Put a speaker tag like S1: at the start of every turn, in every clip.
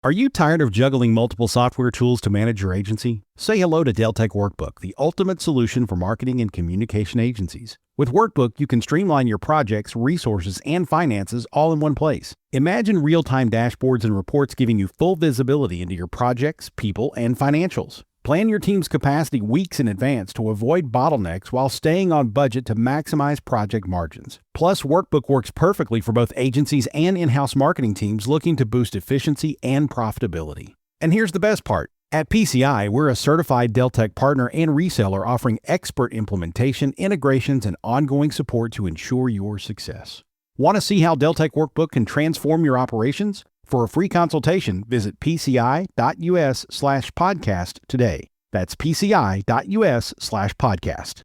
S1: Are you tired of juggling multiple software tools to manage your agency? Say hello to Deltek Workbook, the ultimate solution for marketing and communication agencies. With Workbook, you can streamline your projects, resources, and finances all in one place. Imagine real-time dashboards and reports giving you full visibility into your projects, people, and financials. Plan your team's capacity weeks in advance to avoid bottlenecks while staying on budget to maximize project margins. Plus, Workbook works perfectly for both agencies and in-house marketing teams looking to boost efficiency and profitability. And here's the best part. At PCI, we're a certified Deltek partner and reseller offering expert implementation, integrations, and ongoing support to ensure your success. Want to see how Deltek Workbook can transform your operations? For a free consultation, visit pci.us/podcast today. That's pci.us/podcast.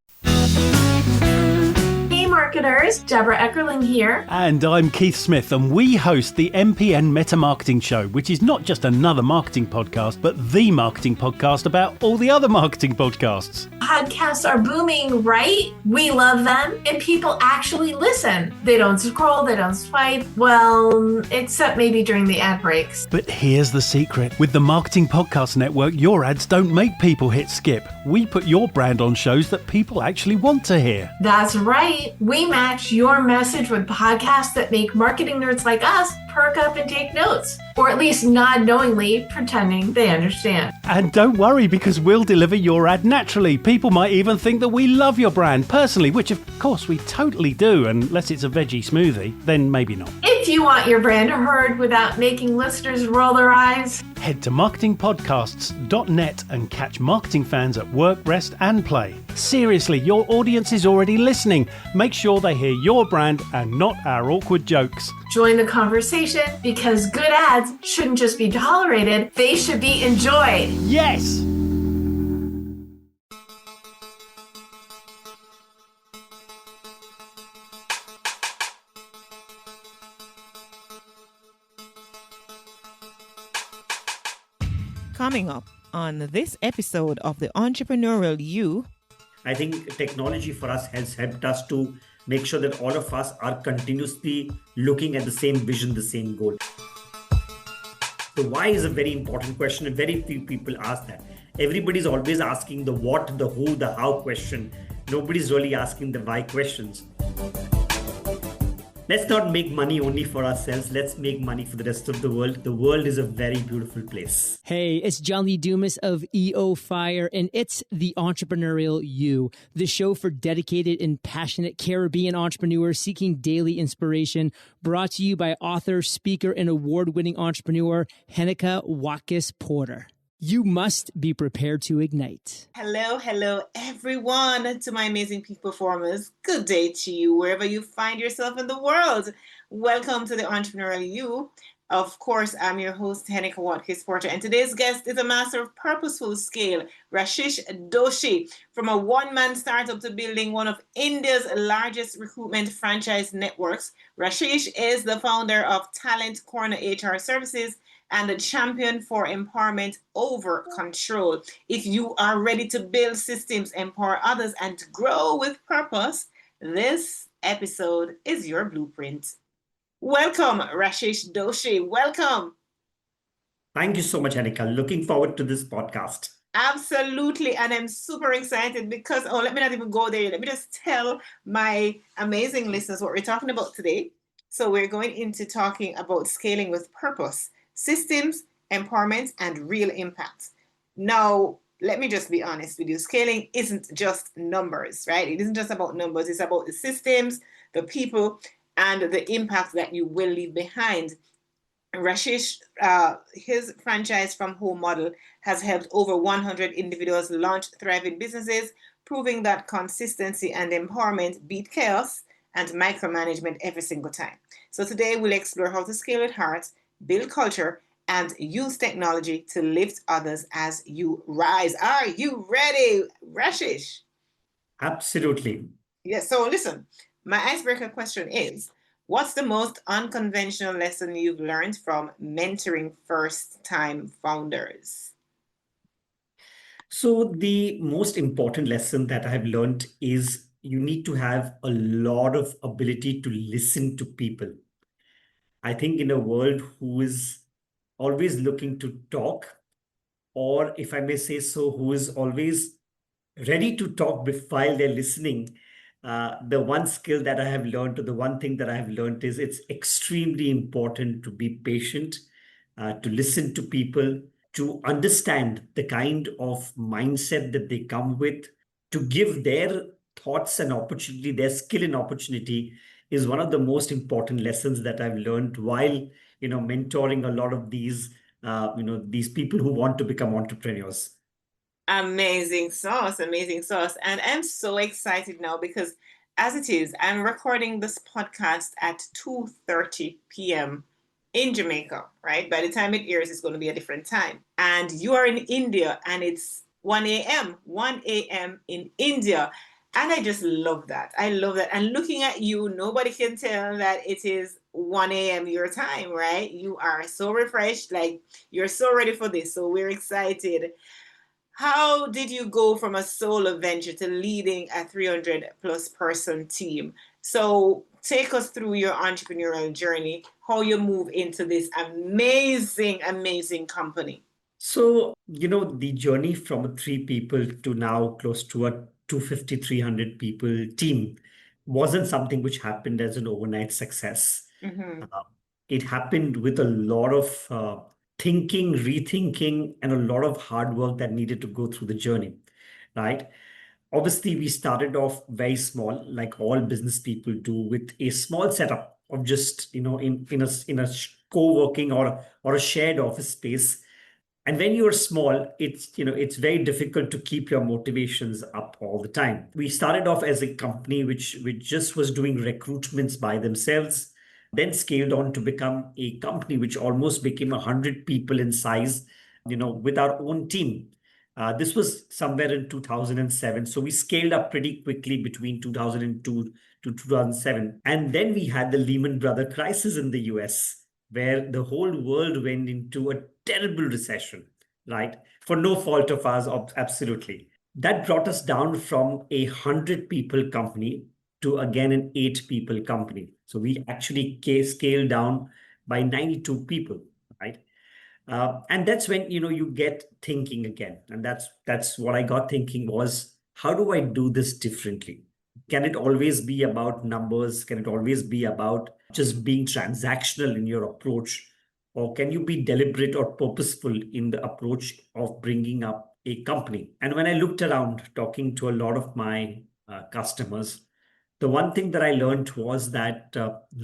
S2: Hey marketers, Deborah Eckerling here.
S3: And I'm Keith Smith, and we host the MPN Meta Marketing Show, which is not just another marketing podcast, but the marketing podcast about all the other marketing podcasts.
S2: Podcasts are booming, right? We love them, and people actually listen. They don't scroll, they don't swipe, well, except maybe during the ad breaks.
S3: But here's the secret. With the Marketing Podcast Network, your ads don't make people hit skip. We put your brand on shows that people actually want to hear.
S2: That's right. We match your message with podcasts that make marketing nerds like us perk up and take notes, or at least nod knowingly, pretending they understand.
S3: And don't worry, because we'll deliver your ad naturally. People might even think that we love your brand personally, which of course we totally do, unless it's a veggie smoothie, then maybe not.
S2: If you want your brand heard without making listeners roll their eyes,
S3: head to marketingpodcasts.net and catch marketing fans at work, rest, and play. Seriously, your audience is already listening. Make sure they hear your brand and not our awkward jokes.
S2: Join the conversation, because good ads shouldn't just be tolerated, they should be enjoyed.
S3: Yes!
S4: Coming up on this episode of the Entrepreneurial You,
S5: I think technology for us has helped us to make sure that all of us are continuously looking at the same vision, the same goal. The why is a very important question, and very few people ask that. Everybody's always asking the what, the who, the how question. Nobody's really asking the why questions. Let's not make money only for ourselves. Let's make money for the rest of the world. The world is a very beautiful place.
S6: Hey, it's John Lee Dumas of EO Fire, and it's the Entrepreneurial You, the show for dedicated and passionate Caribbean entrepreneurs seeking daily inspiration, brought to you by author, speaker, and award-winning entrepreneur Heneka Watkis-Porter. You must be prepared to ignite.
S4: hello, everyone, to my amazing peak performers. Good day to you, wherever you find yourself in the world. Welcome to the Entrepreneurial You. Of course, I'm your host, Heneka Watkis-Porter, and today's guest is a master of purposeful scale, Rashesh Doshi. From a one-man startup to building one of India's largest recruitment franchise networks, Rashesh is the founder of Talent Corner HR Services and a champion for empowerment over control. If you are ready to build systems, empower others, and grow with purpose, this episode is your blueprint. Welcome, Rashesh Doshi. Welcome.
S5: Thank you so much, Heneka. Looking forward to this podcast.
S4: Absolutely. And I'm super excited because, let me not even go there. Let me just tell my amazing listeners what we're talking about today. So we're going into talking about scaling with purpose, systems, empowerment, and real impact. Now, let me just be honest with you. Scaling isn't just numbers, right? It isn't just about numbers. It's about the systems, the people, and the impact that you will leave behind. Rashesh, his franchise from home model has helped over 100 individuals launch thriving businesses, proving that consistency and empowerment beat chaos and micromanagement every single time. So today we'll explore how to scale with heart, build culture, and use technology to lift others as you rise. Are you ready, Rashesh?
S5: Absolutely.
S4: Yes, so listen, my icebreaker question is, what's the most unconventional lesson you've learned from mentoring first-time founders?
S5: So the most important lesson that I've learned is you need to have a lot of ability to listen to people. I think in a world who is always looking to talk, or if I may say so, who is always ready to talk while they're listening. The one skill that I have learned, or the one thing that I have learned, is it's extremely important to be patient, to listen to people, to understand the kind of mindset that they come with, to give their thoughts and opportunity, their skill and opportunity, is one of the most important lessons that I've learned while mentoring a lot of these people who want to become entrepreneurs.
S4: Amazing sauce, amazing sauce. And I'm so excited now because as it is, I'm recording this podcast at 2:30 p.m. in Jamaica, right? By the time it airs, it's going to be a different time. And you are in India and it's 1 a.m., 1 a.m. in India. And I just love that. I love that. And looking at you, nobody can tell that it is 1 a.m. your time, right? You are so refreshed, like you're so ready for this. So we're excited. How did you go from a solo venture to leading a 300 plus person team? So take us through your entrepreneurial journey, how you move into this amazing, amazing company.
S5: So, the journey from 3 people to now close to a 250, 300 people team wasn't something which happened as an overnight success.
S4: Mm-hmm.
S5: It happened with a lot of thinking, rethinking, and a lot of hard work that needed to go through the journey, right? Obviously, we started off very small, like all business people do, with a small setup of just, in a co-working or a shared office space. And when you're small, it's very difficult to keep your motivations up all the time. We started off as a company which just was doing recruitments by themselves, then scaled on to become a company which almost became 100 people in size, with our own team. This was somewhere in 2007. So we scaled up pretty quickly between 2002 to 2007. And then we had the Lehman Brothers crisis in the US, where the whole world went into a terrible recession, right? For no fault of ours, absolutely. That brought us down from 100 people company to again an 8 people company. So we actually scaled down by 92 people, right? And that's when you get thinking again, and that's what I got thinking was, how do I do this differently? Can it always be about numbers? Can it always be about just being transactional in your approach? Or can you be deliberate or purposeful in the approach of bringing up a company? And when I looked around talking to a lot of my customers, the one thing that I learned was that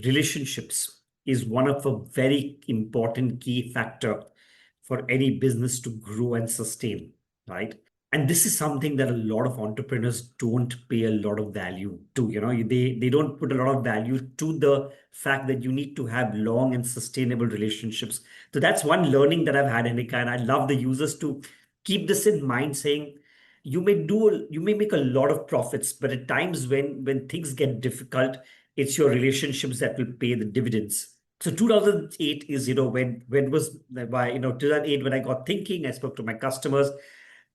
S5: relationships is one of a very important key factor for any business to grow and sustain, right? And this is something that a lot of entrepreneurs don't pay a lot of value to. They don't put a lot of value to the fact that you need to have long and sustainable relationships. So that's one learning that I've had, Heneka, and I love the users to keep this in mind, saying you may make a lot of profits, but at times when things get difficult, it's your relationships that will pay the dividends. So 2008 is, when was by, 2008, when I got thinking, I spoke to my customers,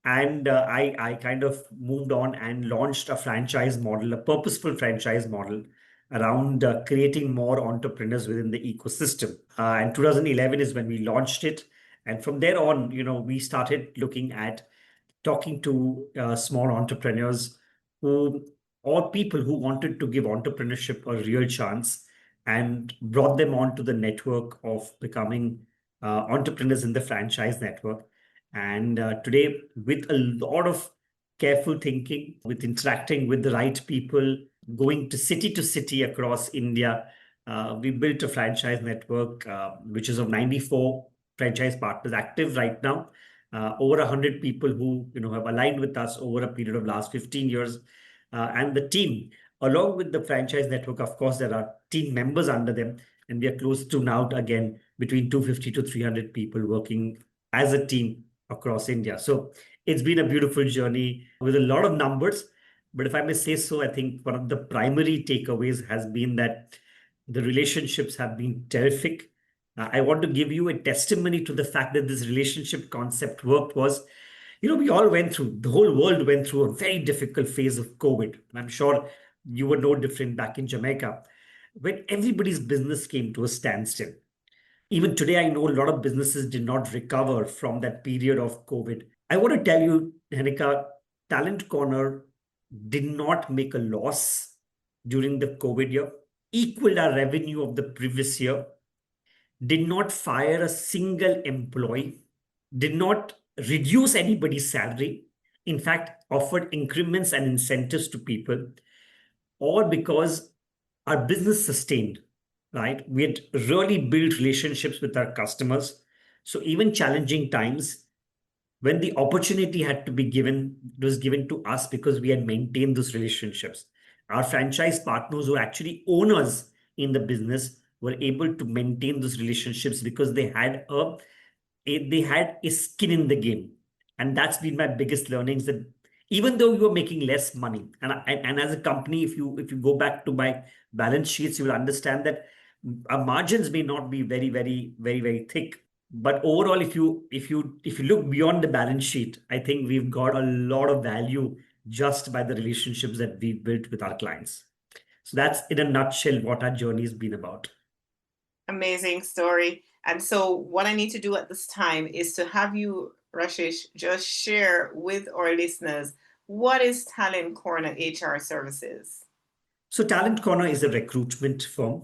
S5: and I kind of moved on and launched a franchise model, a purposeful franchise model around creating more entrepreneurs within the ecosystem. And 2011 is when we launched it. And from there on, we started looking at talking to small entrepreneurs who, or people who wanted to give entrepreneurship a real chance, and brought them onto the network of becoming entrepreneurs in the franchise network. And today, with a lot of careful thinking, with interacting with the right people, going to city across India, we built a franchise network which is of 94 franchise partners active right now. Over 100 people who have aligned with us over a period of last 15 years. And the team, along with the franchise network, of course, there are team members under them. And we are close to now, again, between 250 to 300 people working as a team across India. So it's been a beautiful journey with a lot of numbers. But if I may say so, I think one of the primary takeaways has been that the relationships have been terrific. I want to give you a testimony to the fact that this relationship concept worked was, we all went through, the whole world went through a very difficult phase of COVID. I'm sure you were no different back in Jamaica, when everybody's business came to a standstill. Even today, I know a lot of businesses did not recover from that period of COVID. I want to tell you, Heneka, Talent Corner did not make a loss during the COVID year, equaled our revenue of the previous year, did not fire a single employee, did not reduce anybody's salary, in fact, offered increments and incentives to people, all because our business sustained, right? We had really built relationships with our customers. So even challenging times, when the opportunity had to be given, it was given to us because we had maintained those relationships. Our franchise partners who are actually owners in the business were able to maintain those relationships because they had a skin in the game. And that's been my biggest learnings, that even though you are making less money, and as a company, if you go back to my balance sheets, you will understand that our margins may not be very, very, very, very thick. But overall, if you look beyond the balance sheet, I think we've got a lot of value just by the relationships that we've built with our clients. So that's in a nutshell what our journey has been about.
S4: Amazing story. And so what I need to do at this time is to have you, Rashesh, just share with our listeners, what is Talent Corner HR Services?
S5: So Talent Corner is a recruitment firm.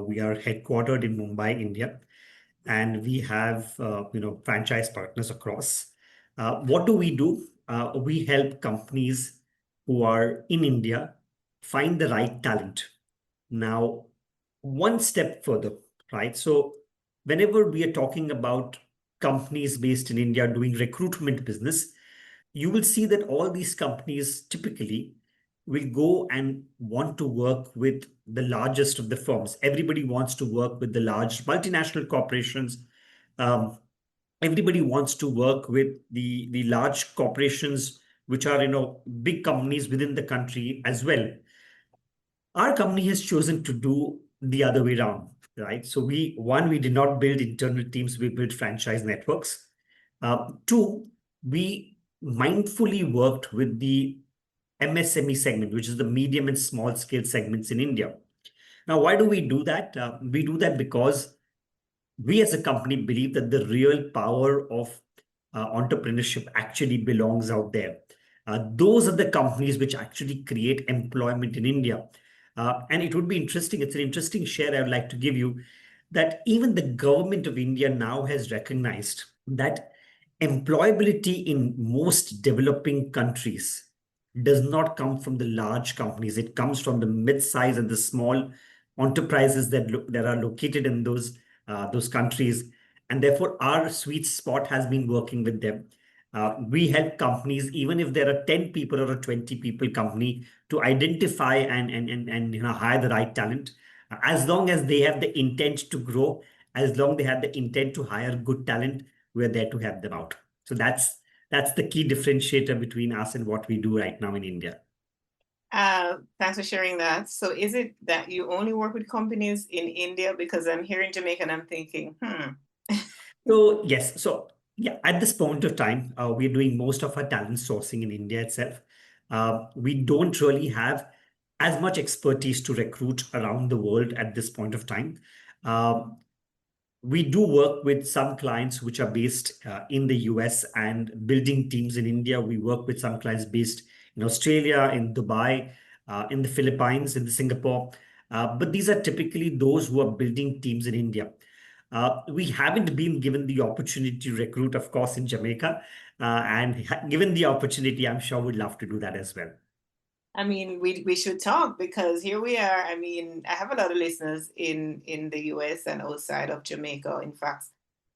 S5: We are headquartered in Mumbai, India, and we have franchise partners across. What do? We help companies who are in India find the right talent. Now, one step further, right? So whenever we are talking about companies based in India doing recruitment business, you will see that all these companies typically will go and want to work with the largest of the firms. Everybody wants to work with the large multinational corporations. Um, Everybody wants to work with the large corporations, which are big companies within the country as well. Our company has chosen to do the other way around, right? So we did not build internal teams, we built franchise networks. Two, we mindfully worked with the MSME segment, which is the medium and small scale segments in India. Now, why do we do that? We do that because we as a company believe that the real power of entrepreneurship actually belongs out there. Those are the companies which actually create employment in India. And it would be interesting, it's an interesting share I would like to give you, that even the government of India now has recognized that employability in most developing countries does not come from the large companies. It comes from the mid-size and the small enterprises that are located in those countries. And therefore, our sweet spot has been working with them. We help companies, even if there are 10 people or a 20 people company, to identify and hire the right talent. As long as they have the intent to grow, as long they have the intent to hire good talent, we're there to help them out. So that's the key differentiator between us and what we do right now in India.
S4: Thanks for sharing that. So is it that you only work with companies in India? Because I'm here in Jamaica and I'm thinking,
S5: So yes, so yeah, at this point of time, we're doing most of our talent sourcing in India itself. We don't really have as much expertise to recruit around the world at this point of time. Um, we do work with some clients which are based in the US and building teams in India. We work with some clients based in Australia, in Dubai, in the Philippines, in the Singapore. But these are typically those who are building teams in India. We haven't been given the opportunity to recruit, of course, in Jamaica. Given the opportunity, I'm sure we'd love to do that as well.
S4: I mean, we should talk because here we are. I mean, I have a lot of listeners in the US and outside of Jamaica. In fact,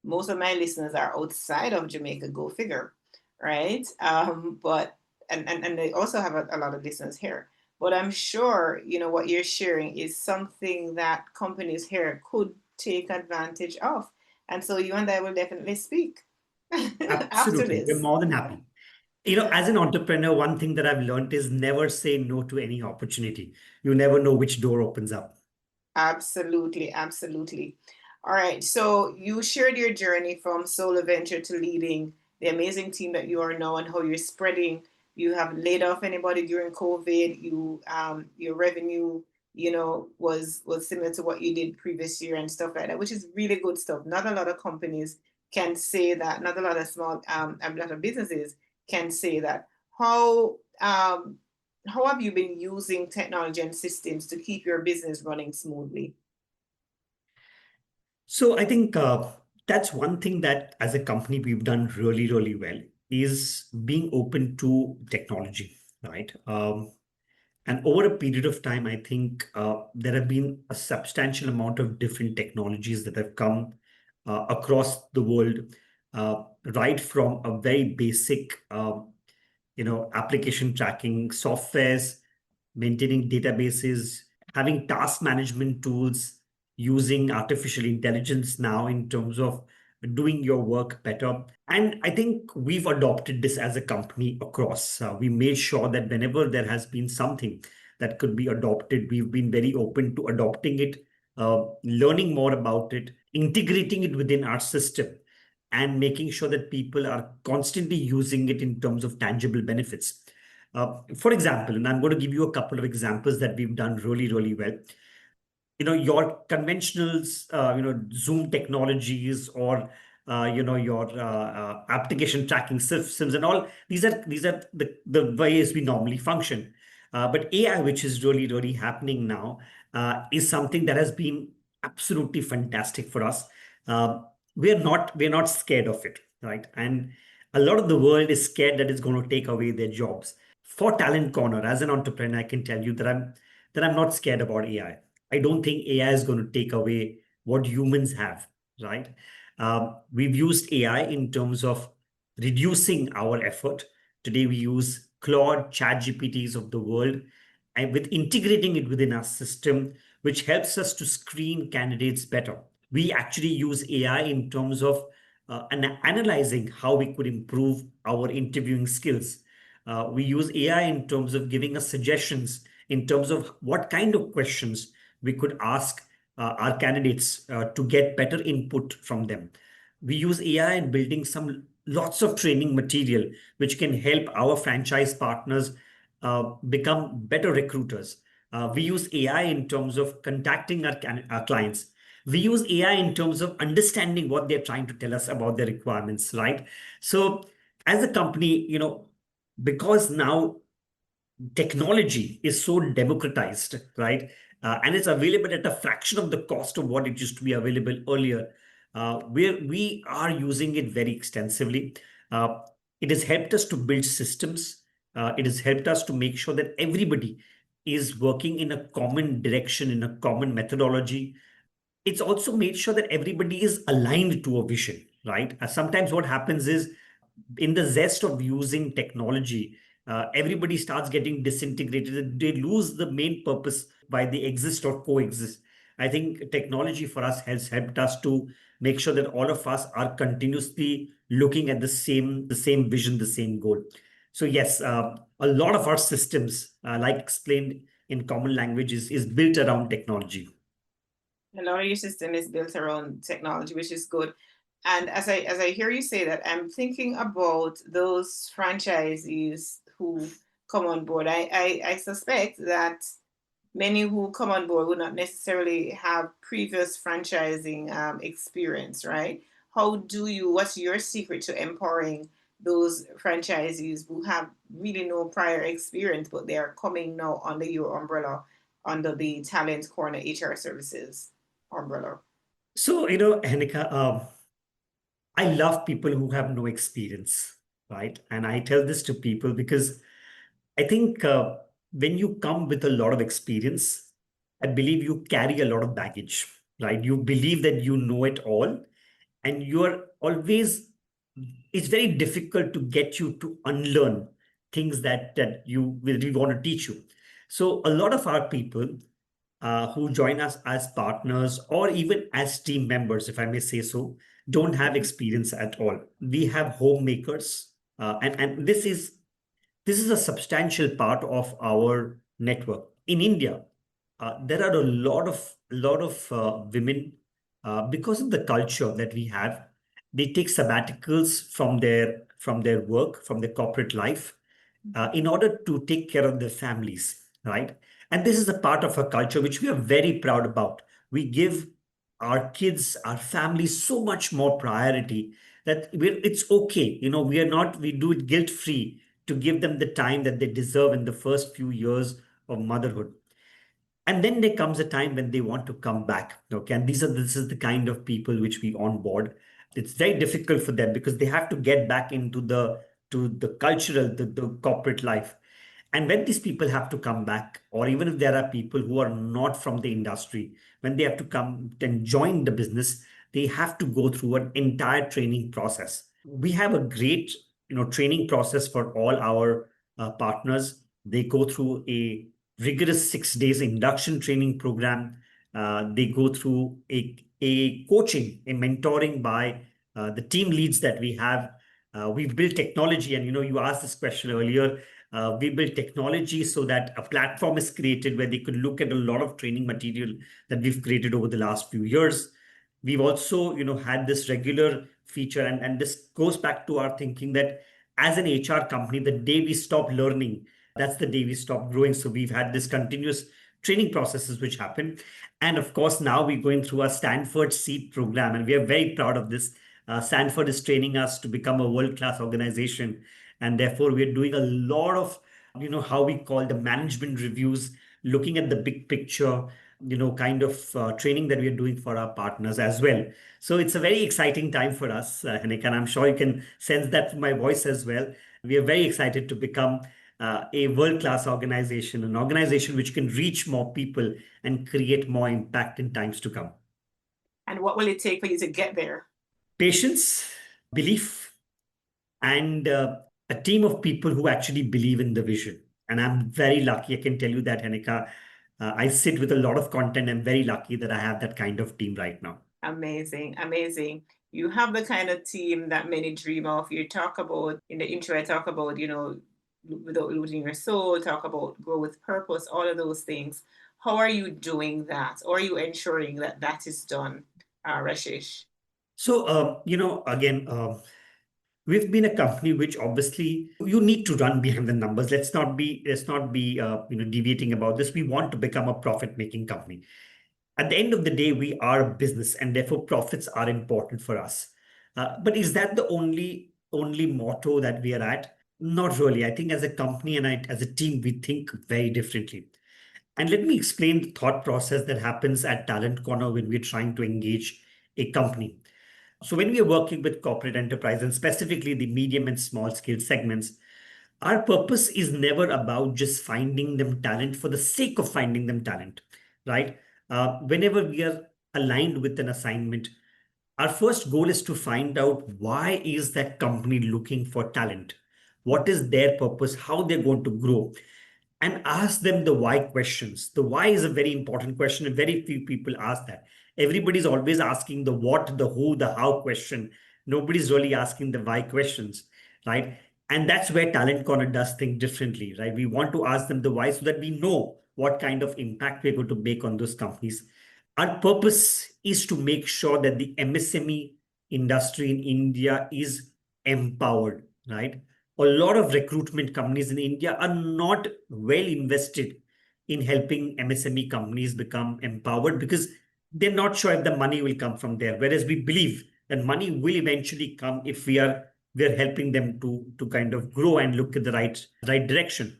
S4: most of my listeners are outside of Jamaica. Go figure, right? But they also have a lot of listeners here. But I'm sure what you're sharing is something that companies here could take advantage of, and so you and I will definitely speak after
S5: Absolutely. We're
S4: this.
S5: more than happy. As an entrepreneur, one thing that I've learned is never say no to any opportunity. You never know which door opens up.
S4: Absolutely, absolutely. All right. So you shared your journey from solo venture to leading the amazing team that you are now and how you're spreading. You have laid off anybody during COVID. Your revenue was similar to what you did previous year and stuff like that, which is really good stuff. Not a lot of companies can say that. Not a lot of small, a lot of businesses can say that. How have you been using technology and systems to keep your business running smoothly?
S5: So I think that's one thing that as a company we've done really, really well is being open to technology, right? And over a period of time, I think there have been a substantial amount of different technologies that have come across the world, right from a very basic, application tracking softwares, maintaining databases, having task management tools, using artificial intelligence now in terms of doing your work better. And I think we've adopted this as a company across. We made sure that whenever there has been something that could be adopted, we've been very open to adopting it, learning more about it, integrating it within our system, and making sure that people are constantly using it in terms of tangible benefits. For example, and I'm going to give you a couple of examples that we've done really, really well. Your conventional, Zoom technologies, or your application tracking systems and all. These are the ways we normally function. But AI, which is really, really happening now, is something that has been absolutely fantastic for us. We're not scared of it, right? And a lot of the world is scared that it's going to take away their jobs. For Talent Corner, as an entrepreneur, I can tell you that I'm not scared about AI. I don't think AI is going to take away what humans have, right? We've used AI in terms of reducing our effort. Today, we use Claude, ChatGPTs of the world, and with integrating it within our system, which helps us to screen candidates better. We actually use AI in terms of analyzing how we could improve our interviewing skills. We use AI in terms of giving us suggestions in terms of what kind of questions we could ask our candidates to get better input from them. We use AI in building lots of training material, which can help our franchise partners become better recruiters. We use AI in terms of contacting our clients. We use AI in terms of understanding what they're trying to tell us about their requirements, right? So as a company, because now technology is so democratized, right? And it's available at a fraction of the cost of what it used to be available earlier. We are using it very extensively. It has helped us to build systems. It has helped us to make sure that everybody is working in a common direction, in a common methodology. It's also made sure that everybody is aligned to a vision, right? Sometimes what happens is, in the zest of using technology, everybody starts getting disintegrated. They lose the main purpose why they exist or coexist. I think technology for us has helped us to make sure that all of us are continuously looking at the same vision, the same goal. So yes, a lot of our systems, like explained in common languages, is built around technology.
S4: A lot of your system is built around technology, which is good. And as I hear you say that, I'm thinking about those franchisees who come on board. I suspect that many who come on board would not necessarily have previous franchising experience, right? What's your secret to empowering those franchisees who have really no prior experience, but they are coming now under your umbrella, under the Talent Corner HR Services umbrella?
S5: So, Heneka, I love people who have no experience, right? And I tell this to people because I think when you come with a lot of experience, I believe you carry a lot of baggage, right? You believe that you know it all, and you're always, it's very difficult to get you to unlearn things that you really want to teach you. So a lot of our people who join us as partners or even as team members, if I may say so, don't have experience at all. We have homemakers, and this is a substantial part of our network. In India, there are a lot of women, because of the culture that we have. They take sabbaticals from their work, from their corporate life, in order to take care of their families, right? And this is a part of our culture which we are very proud about. We give our kids, our families so much more priority that it's okay. We do it guilt free to give them the time that they deserve in the first few years of motherhood. And then there comes a time when they want to come back. Okay. And this is the kind of people which we onboard. It's very difficult for them because they have to get back into the cultural, the corporate life. And when these people have to come back, or even if there are people who are not from the industry, when they have to come and join the business, they have to go through an entire training process. We have a great, training process for all our partners. They go through a rigorous 6 days induction training program. They go through a coaching, a mentoring by the team leads that we have. We've built technology, and you asked this question earlier. We built technology so that a platform is created where they could look at a lot of training material that we've created over the last few years. We've also, had this regular feature, and this goes back to our thinking that as an HR company, the day we stop learning, that's the day we stop growing. So we've had this continuous training processes which happen. And of course, now we're going through our Stanford Seed program, and we are very proud of this. Stanford is training us to become a world-class organization. And therefore, we're doing a lot of, how we call the management reviews, looking at the big picture, kind of training that we are doing for our partners as well. So it's a very exciting time for us, Heneka, and I'm sure you can sense that from my voice as well. We are very excited to become a world-class organization, an organization which can reach more people and create more impact in times to come.
S4: And what will it take for you to get there?
S5: Patience, belief, and a team of people who actually believe in the vision. And I'm very lucky, I can tell you that, Heneka. I sit with a lot of content. I'm very lucky that I have that kind of team right now.
S4: Amazing, amazing. You have the kind of team that many dream of. You talk about, in the intro, I talk about, without losing your soul, talk about grow with purpose, all of those things. How are you doing that? Or are you ensuring that that is done, Rashesh?
S5: So, again, we've been a company which obviously you need to run behind the numbers. Let's not be deviating about this. We want to become a profit-making company. At the end of the day, we are a business, and therefore profits are important for us. But is that the only motto that we are at? Not really. I think as a company and as a team, we think very differently. And let me explain the thought process that happens at Talent Corner when we're trying to engage a company. So when we are working with corporate enterprise and specifically the medium and small scale segments, our purpose is never about just finding them talent for the sake of finding them talent, right? Whenever we are aligned with an assignment, our first goal is to find out why is that company looking for talent? What is their purpose? How they're going to grow? And ask them the why questions. The why is a very important question, and very few people ask that. Everybody's always asking the what, the who, the how question. Nobody's really asking the why questions, right? And that's where Talent Corner does think differently, right? We want to ask them the why so that we know what kind of impact we're going to make on those companies. Our purpose is to make sure that the MSME industry in India is empowered, right? A lot of recruitment companies in India are not well invested in helping MSME companies become empowered because they're not sure if the money will come from there. Whereas we believe that money will eventually come if we're helping them to kind of grow and look at the right direction.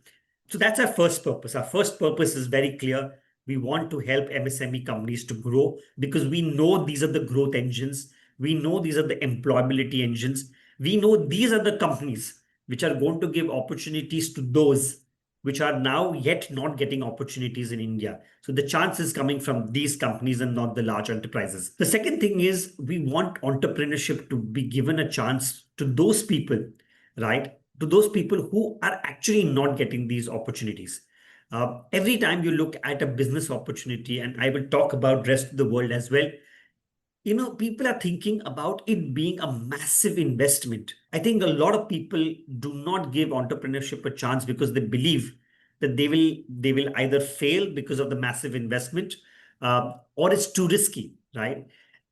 S5: So that's our first purpose. Our first purpose is very clear. We want to help MSME companies to grow because we know these are the growth engines. We know these are the employability engines. We know these are the companies which are going to give opportunities to those which are now yet not getting opportunities in India. So the chance is coming from these companies and not the large enterprises. The second thing is we want entrepreneurship to be given a chance to those people, right? To those people who are actually not getting these opportunities. Every time you look at a business opportunity, and I will talk about rest of the world as well, people are thinking about it being a massive investment. I think a lot of people do not give entrepreneurship a chance because they believe that they will either fail because of the massive investment, or it's too risky, right?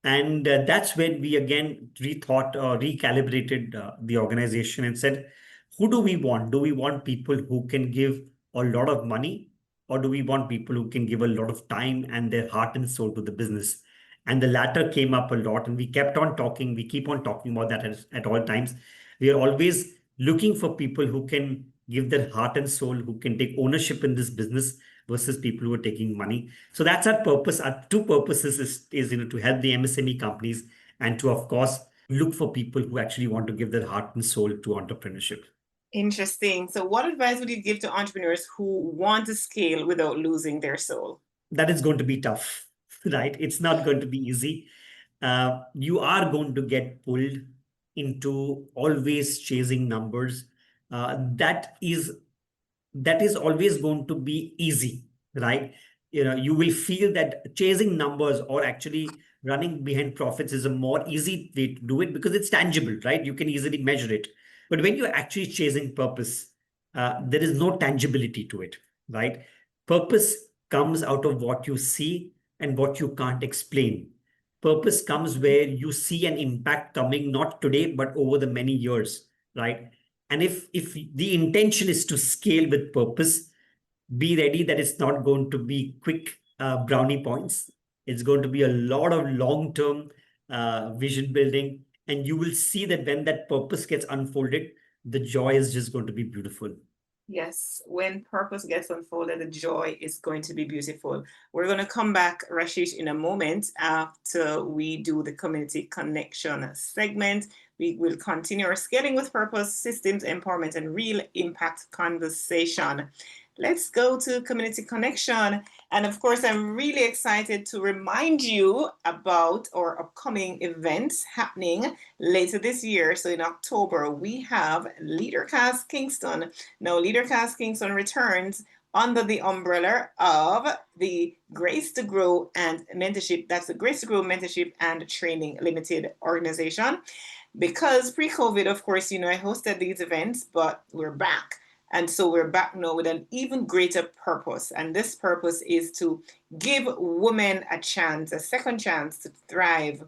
S5: And that's when we again rethought or recalibrated the organization and said, who do we want? Do we want people who can give a lot of money, or do we want people who can give a lot of time and their heart and soul to the business? And the latter came up a lot, and we kept on talking. We keep on talking about that at all times. We are always looking for people who can give their heart and soul, who can take ownership in this business versus people who are taking money. So that's our purpose. Our two purposes is to help the MSME companies and to, of course, look for people who actually want to give their heart and soul to entrepreneurship.
S4: Interesting. So what advice would you give to entrepreneurs who want to scale without losing their soul?
S5: That is going to be tough, right? It's not going to be easy. You are going to get pulled into always chasing numbers. That is always going to be easy, right? You will feel that chasing numbers or actually running behind profits is a more easy way to do it because it's tangible, right? You can easily measure it. But when you're actually chasing purpose, there is no tangibility to it, right? Purpose comes out of what you see and what you can't explain. Purpose comes where you see an impact coming not today, but over the many years, right? And if the intention is to scale with purpose, be ready that it's not going to be quick brownie points. It's going to be a lot of long-term vision building. And you will see that when that purpose gets unfolded, the joy is just going to be beautiful.
S4: Yes, when purpose gets unfolded, the joy is going to be beautiful. We're going to come back, Rashesh, in a moment after we do the community connection segment. We will continue our scaling with purpose, systems empowerment, and real impact conversation. Let's go to community connection. And of course, I'm really excited to remind you about our upcoming events happening later this year. So in October, we have LeaderCast Kingston. Now, LeaderCast Kingston returns under the umbrella of the Grace to Grow and Mentorship. That's the Grace to Grow Mentorship and Training Limited organization. Because pre-COVID, of course, I hosted these events, but we're back. And so we're back now with an even greater purpose. And this purpose is to give women a chance, a second chance to thrive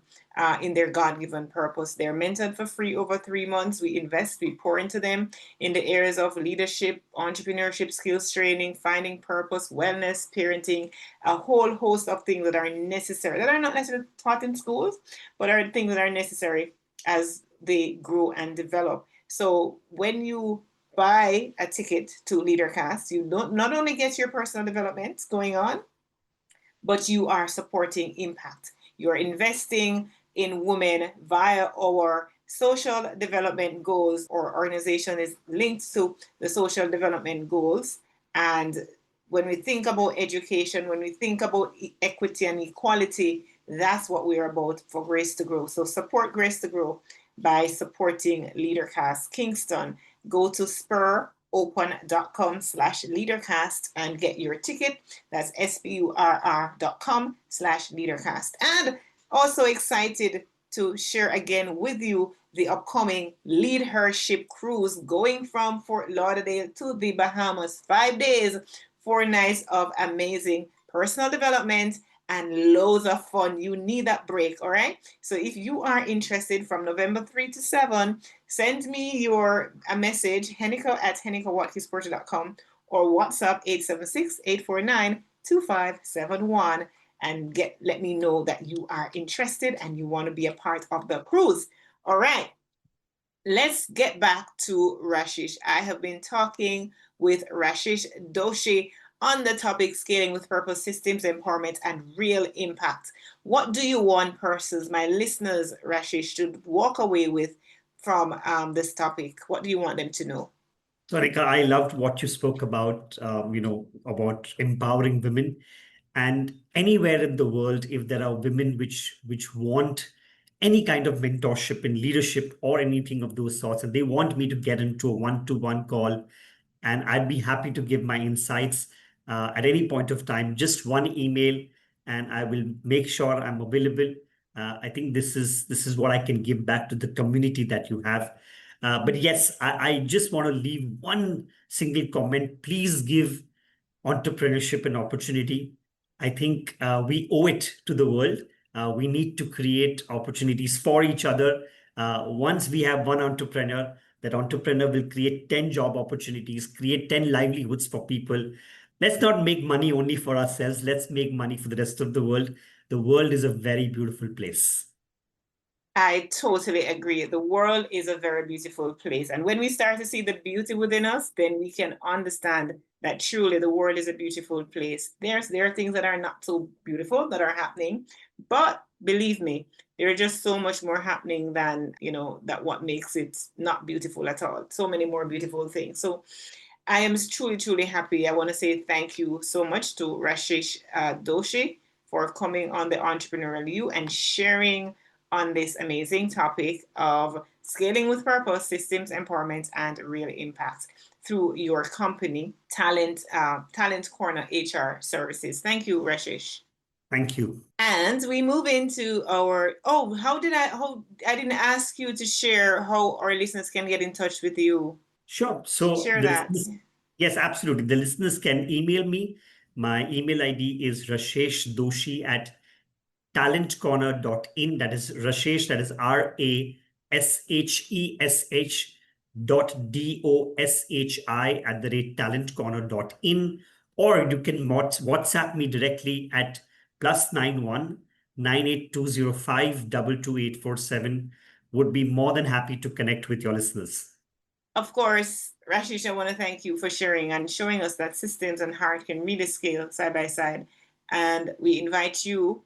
S4: in their God-given purpose. They're mentored for free over 3 months. We invest, we pour into them in the areas of leadership, entrepreneurship, skills training, finding purpose, wellness, parenting, a whole host of things that are necessary, that are not necessarily taught in schools, but are things that are necessary as they grow and develop. So when you buy a ticket to LeaderCast, you don't not only get your personal development going on, but you are supporting impact. You're investing in women via our social development goals. Our organization is linked to the social development goals. And when we think about education, when we think about equity and equality, that's what we're about for Grace to Grow. So support Grace to Grow by supporting LeaderCast Kingston. Go to spurropen.com/leadercast and get your ticket. That's spurr.com/leadercast. And also excited to share again with you the upcoming Leadership Cruise going from Fort Lauderdale to the Bahamas. 5 days, 4 nights of amazing personal development and loads of fun. You need that break, all right? So if you are interested, from November 3 to 7, send me a message, heneka@henekawatkis-porter.com, or WhatsApp 876-849-2571, and let me know that you are interested and you want to be a part of the cruise. All right, let's get back to Rashesh. I have been talking with Rashesh Doshi on the topic scaling with purpose, systems empowerment, and real impact. What do you want persons, my listeners, Rashesh, to walk away with from this topic? What do you want them to know?
S5: So, Heneka, I loved what you spoke about, about empowering women. And anywhere in the world, if there are women which want any kind of mentorship in leadership or anything of those sorts, and they want me to get into a one-to-one call, and I'd be happy to give my insights at any point of time, just one email, and I will make sure I'm available. I think this is what I can give back to the community that you have. But yes, I just want to leave one single comment. Please give entrepreneurship an opportunity. I think we owe it to the world. We need to create opportunities for each other. Once we have one entrepreneur, that entrepreneur will create 10 job opportunities, create 10 livelihoods for people. let's not make money only for ourselves. Let's make money for the rest of the world. The world is a very beautiful place.
S4: I totally agree. The world is a very beautiful place. And when we start to see the beauty within us, then we can understand that truly the world is a beautiful place. There are things that are not so beautiful that are happening, but believe me, there is just so much more happening than, that what makes it not beautiful at all. So many more beautiful things. So I am truly, truly happy. I want to say thank you so much to Rashesh Doshi for coming on the Entrepreneurial You and sharing on this amazing topic of scaling with purpose, systems empowerment, and real impact through your company, Talent Corner HR Services. Thank you, Rashesh.
S5: Thank you.
S4: And we move into our, I didn't ask you to share how our listeners can get in touch with you.
S5: Sure. So
S4: share that.
S5: Yes, absolutely. The listeners can email me. My email ID is rasheshdoshi@talentcorner.in. That is Rashesh, that is RASHESH.DOSHI@talentcorner.in. Or you can WhatsApp me directly at +91 98205 22847. Would be more than happy to connect with your listeners.
S4: Of course, Rashesh, I want to thank you for sharing and showing us that systems and heart can really scale side by side. And we invite you,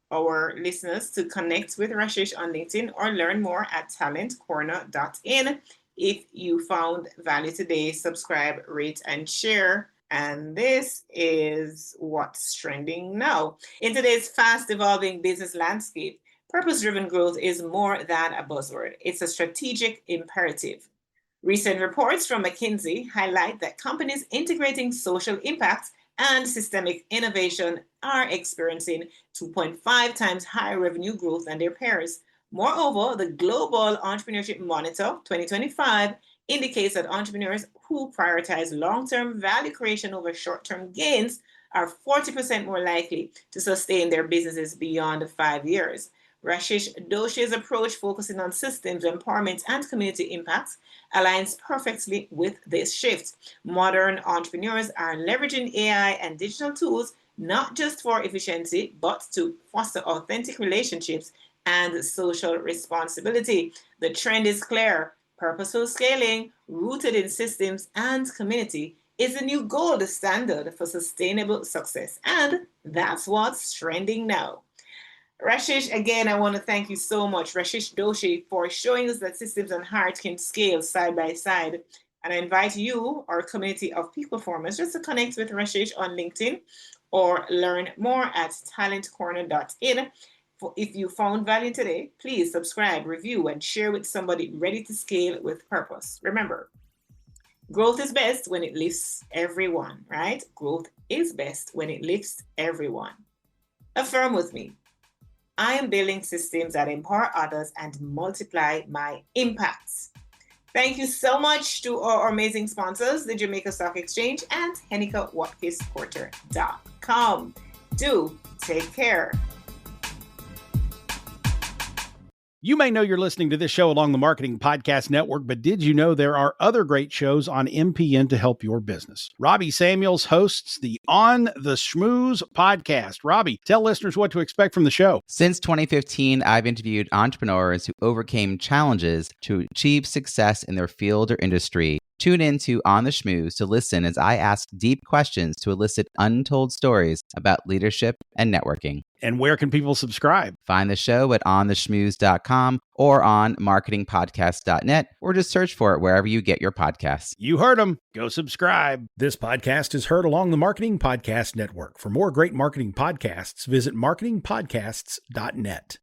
S4: our listeners, to connect with Rashesh on LinkedIn or learn more at talentcorner.in. If you found value today, subscribe, rate, and share. And this is what's trending now. In today's fast evolving business landscape, purpose-driven growth is more than a buzzword. It's a strategic imperative. Recent reports from McKinsey highlight that companies integrating social impact and systemic innovation are experiencing 2.5 times higher revenue growth than their peers. Moreover, the Global Entrepreneurship Monitor 2025 indicates that entrepreneurs who prioritize long-term value creation over short-term gains are 40% more likely to sustain their businesses beyond 5 years. Rashesh Doshi's approach, focusing on systems, empowerment, and community impacts, aligns perfectly with this shift. Modern entrepreneurs are leveraging AI and digital tools not just for efficiency, but to foster authentic relationships and social responsibility. The trend is clear. Purposeful scaling, rooted in systems and community, is the new gold standard for sustainable success. And that's what's trending now. Rashesh, again, I want to thank you so much, Rashesh Doshi, for showing us that systems and heart can scale side by side. And I invite you, our community of peak performers, just to connect with Rashesh on LinkedIn or learn more at talentcorner.in. If you found value today, please subscribe, review, and share with somebody ready to scale with purpose. Remember, growth is best when it lifts everyone, right? Growth is best when it lifts everyone. Affirm with me. I am building systems that empower others and multiply my impacts. Thank you so much to our amazing sponsors, the Jamaica Stock Exchange and Heneka Watkis-Porter.com. Do take care.
S1: You may know you're listening to this show along the Marketing Podcast Network, but did you know there are other great shows on MPN to help your business? Robbie Samuels hosts the On the Schmooze podcast. Robbie, tell listeners what to expect from the show.
S7: Since 2015, I've interviewed entrepreneurs who overcame challenges to achieve success in their field or industry. Tune in to On the Schmooze to listen as I ask deep questions to elicit untold stories about leadership and networking.
S1: And where can people subscribe?
S7: Find the show at ontheschmooze.com or on marketingpodcast.net, or just search for it wherever you get your podcasts.
S1: You heard them. Go subscribe. This podcast is heard along the Marketing Podcast Network. For more great marketing podcasts, visit marketingpodcasts.net.